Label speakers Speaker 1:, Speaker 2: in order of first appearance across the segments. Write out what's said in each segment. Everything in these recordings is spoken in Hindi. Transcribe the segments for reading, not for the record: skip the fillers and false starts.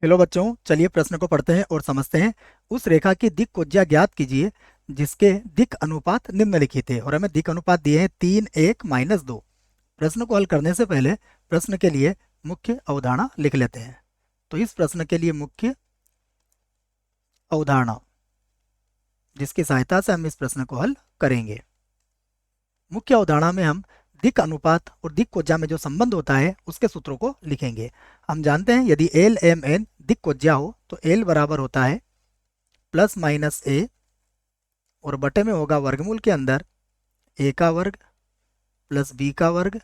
Speaker 1: हेलो बच्चों, चलिए प्रश्न को पढ़ते हैं और समझते हैं। उस रेखा की दिक् को ज्ञात कीजिए जिसके दिक् अनुपात निम्नलिखित है। और हमें दिक् अनुपात दिए हैं 3, 1, -2। प्रश्न को हल करने से पहले प्रश्न के लिए मुख्य अवधारणा लिख लेते हैं। तो इस प्रश्न के लिए मुख्य अवधारणा जिसकी सहायता से हम इस प्रश्न को हल करेंगे। मुख्य अवधारणा में हम दिक् अनुपात और दिक् कोज्या में जो संबंध होता है उसके सूत्रों को लिखेंगे। हम जानते हैं यदि एल एम एन दिक् कोज्या हो तो एल बराबर होता है +-a और बटे में होगा वर्गमूल के अंदर a का वर्ग प्लस b का वर्ग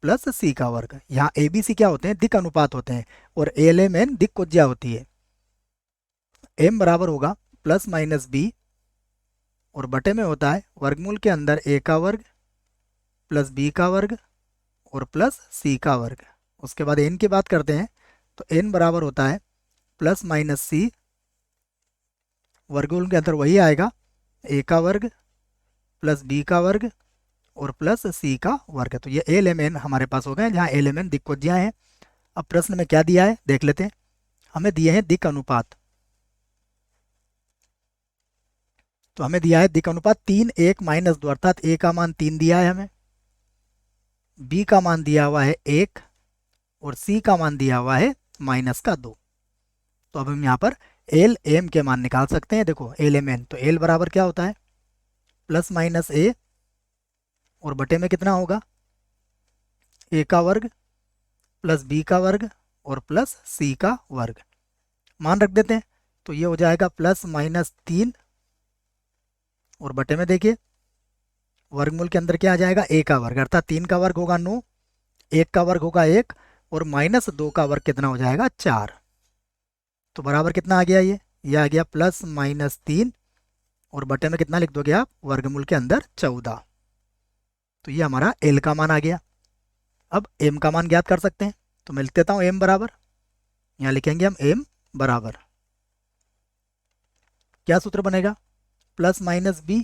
Speaker 1: प्लस c का वर्ग। यहाँ a b c क्या होते हैं? दिक् अनुपात होते हैं। और एल एम एन दिक् कोज्या होती है। m बराबर होगा +-b और बटे में होता है वर्गमूल के अंदर a का वर्ग प्लस b का वर्ग और प्लस c का वर्ग। उसके बाद n की बात करते हैं तो n बराबर होता है +-c, वर्गमूल के अंदर वही आएगा a का वर्ग प्लस b का वर्ग और प्लस c का वर्ग। तो ये एल एम एन हमारे पास हो गए, जहाँ एल एम एन दिक् कोज्या है। अब प्रश्न में क्या दिया है देख लेते हैं। हमें दिए हैं दिक् अनुपात। तो हमें दिया है दिक् अनुपात 3, 1, -2, अर्थात a का मान 3 दिया है हमें, b का मान दिया हुआ है 1 और c का मान दिया हुआ है -2। तो अब हम यहाँ पर एल एम के मान निकाल सकते हैं। देखो एल एम एन, तो एल बराबर क्या होता है +-a और बटे में कितना होगा a का वर्ग प्लस b का वर्ग और प्लस c का वर्ग। मान रख देते हैं तो ये हो जाएगा +-3 और बटे में देखिए वर्गमूल के अंदर क्या आ जाएगा a का वर्ग, अर्थात 3 का वर्ग होगा 9, 1 का वर्ग होगा 1 और -2 का वर्ग कितना हो जाएगा 4। तो बराबर कितना आ गया ये आ गया +-3 और बटे में कितना लिख दोगे आप वर्गमूल के अंदर 14। तो ये हमारा एल का मान आ गया। अब एम का मान ज्ञात कर सकते हैं। तो मैं लिख देता हूँ एम बराबर, यहाँ लिखेंगे हम एम बराबर, क्या सूत्र बनेगा +-b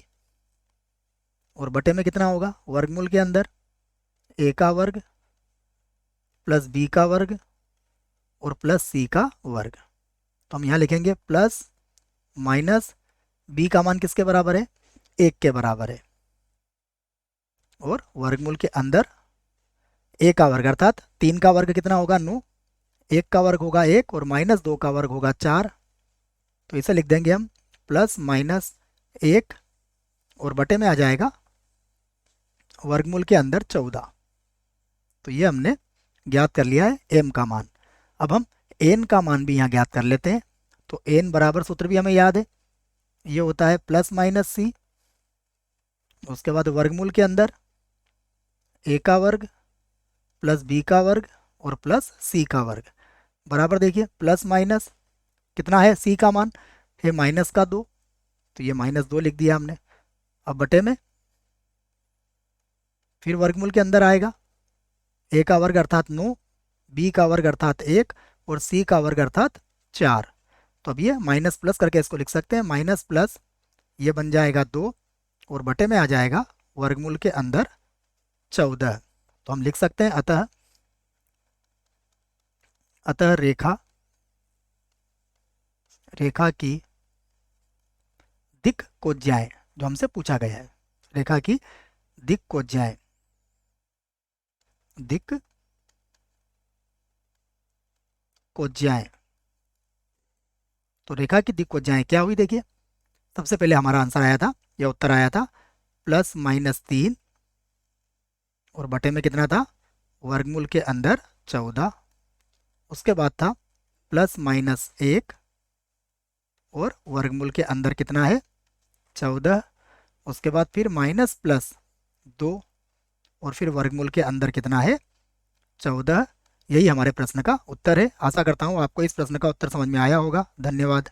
Speaker 1: और बटे में कितना होगा वर्गमूल के अंदर a का वर्ग प्लस b का वर्ग और प्लस c का वर्ग। तो हम यहाँ लिखेंगे +-b का मान किसके बराबर है 1 के बराबर है और वर्गमूल के अंदर a का वर्ग, अर्थात 3 का वर्ग कितना होगा 9, 1 का वर्ग होगा 1 और -2 का वर्ग होगा 4। तो इसे लिख देंगे हम +-1 और बटे में आ जाएगा वर्गमूल के अंदर 14। तो ये हमने ज्ञात कर लिया है m का मान। अब हम n का मान भी यहाँ ज्ञात कर लेते हैं। तो n बराबर सूत्र भी हमें याद है, ये होता है +-c, उसके बाद वर्गमूल के अंदर a का वर्ग प्लस b का वर्ग और प्लस c का वर्ग। बराबर देखिए प्लस माइनस कितना है c का मान है -2, तो ये -2 लिख दिया हमने। अब बटे में फिर वर्गमूल के अंदर आएगा a का वर्ग अर्थात 9, b का वर्ग अर्थात 1 और c का वर्ग अर्थात 4। तो अब ये माइनस प्लस करके इसको लिख सकते हैं, माइनस प्लस ये बन जाएगा 2 और बटे में आ जाएगा वर्गमूल के अंदर 14। तो हम लिख सकते हैं अतः रेखा की दिक् कोज्याएं, जो हमसे पूछा गया है, रेखा की दिक् कोज्याएं, दिक् कोज्याएं। तो रेखा की दिक् कोज्याएं क्या हुई देखिए। सबसे पहले हमारा आंसर आया था, या उत्तर आया था +-3 और बटे में कितना था वर्गमूल के अंदर 14। उसके बाद था +-1 और वर्गमूल के अंदर कितना है 14। उसके बाद फिर -+2 और फिर वर्गमूल के अंदर कितना है 14। यही हमारे प्रश्न का उत्तर है। आशा करता हूँ आपको इस प्रश्न का उत्तर समझ में आया होगा। धन्यवाद।